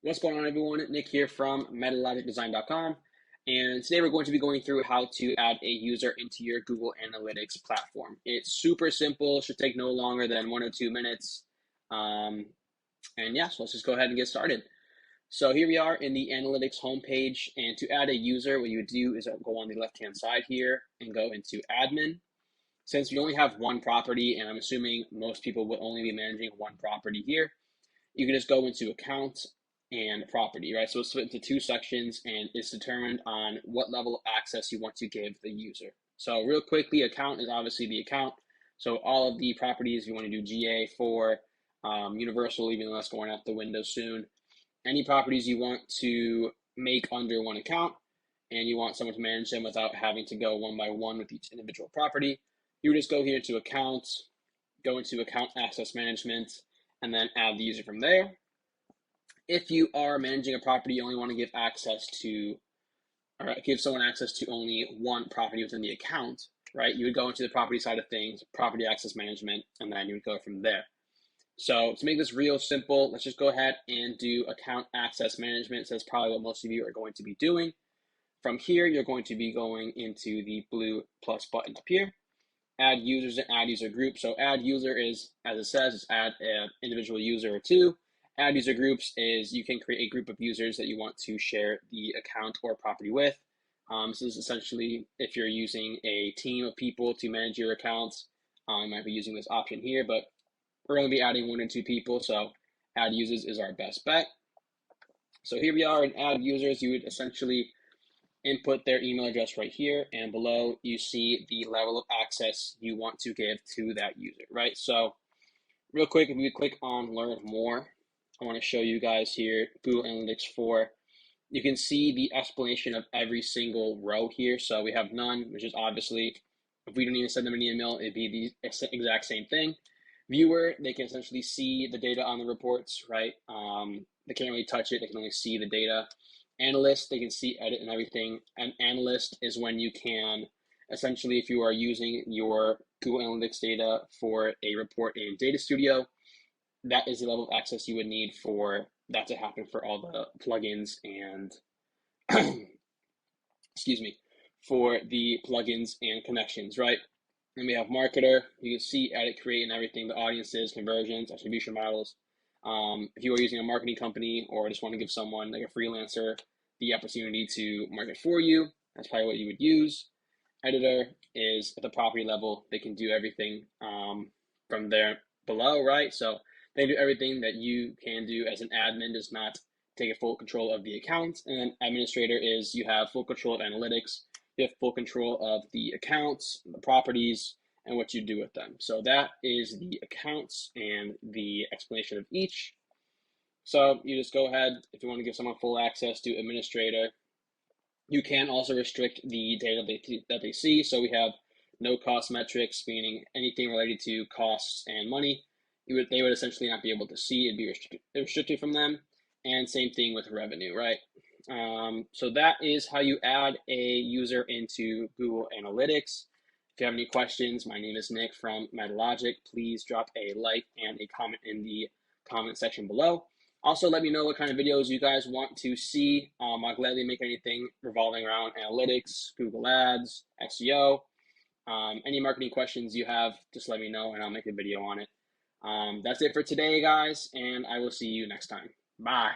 What's going on, everyone? Nick here from MetaLogicDesign.com, and today we're going to be going through how to add a user into your Google Analytics platform. It's super simple, should take no longer than 1 or 2 minutes. And yeah, so let's just go ahead and get started. So here we are in the Analytics homepage, and to add a user, what you would do is go on the left-hand side here and go into Admin. Since we only have one property, and I'm assuming most people will only be managing one property here, you can just go into Account and Property, right? So it's split into two sections, and it's determined on what level of access you want to give the user. So real quickly, Account is obviously the account. So all of the properties, you want to do GA for Universal, even though that's going out the window soon. Any properties you want to make under one account, and you want someone to manage them without having to go one by one with each individual property, you would just go here to Account, go into Account Access Management, and then add the user from there. If you are managing a property, you only want to give access to, or give someone access to only one property within the account, right? You would go into the property side of things, property access management, and then you would go from there. So to make this real simple, let's just go ahead and do account access management. So that's probably what most of you are going to be doing. From here, you're going to be going into the blue plus button up here, add users and add user group. So add user is, as it says, is add an individual user or two. Add user groups is you can create a group of users that you want to share the account or property with. This is essentially if you're using a team of people to manage your accounts, you might be using this option here, but we're going to be adding 1 or 2 people, so add users is our best bet. So here we are in add users. You would essentially input their email address right here, and below you see the level of access you want to give to that user, right? So real quick, if we click on learn more, I want to show you guys here Google Analytics 4. You can see the explanation of every single row here. So we have none, which is obviously, if we don't even send them an email, it'd be the exact same thing. Viewer, they can essentially see the data on the reports, right? They can't really touch it, they can only see the data. Analyst, they can see, edit, and everything. An analyst is when you can, essentially, if you are using your Google Analytics data for a report in Data Studio, that is the level of access you would need for that to happen for all the plugins and, excuse me, for the plugins and connections, right? And we have marketer. You can see, edit, create, and everything, the audiences, conversions, attribution models. If you are using a marketing company or just want to give someone like a freelancer the opportunity to market for you, that's probably what you would use. Editor is at the property level. They can do everything from there below, right? So they do everything that you can do as an admin, does not take full control of the account. And then administrator is you have full control of analytics, you have full control of the accounts, the properties, and what you do with them. So that is the accounts and the explanation of each. So you just go ahead, if you want to give someone full access to administrator, you can also restrict the data that they see. So we have no cost metrics, meaning anything related to costs and money, they would essentially not be able to see. It'd be restricted from them. And same thing with revenue, right? So that is how you add a user into Google Analytics. If you have any questions, my name is Nick from MetaLogic. Please drop a like and a comment in the comment section below. Also, let me know what kind of videos you guys want to see. I'll gladly make anything revolving around analytics, Google Ads, SEO. Any marketing questions you have, just let me know and I'll make a video on it. That's it for today, guys, and I will see you next time. Bye.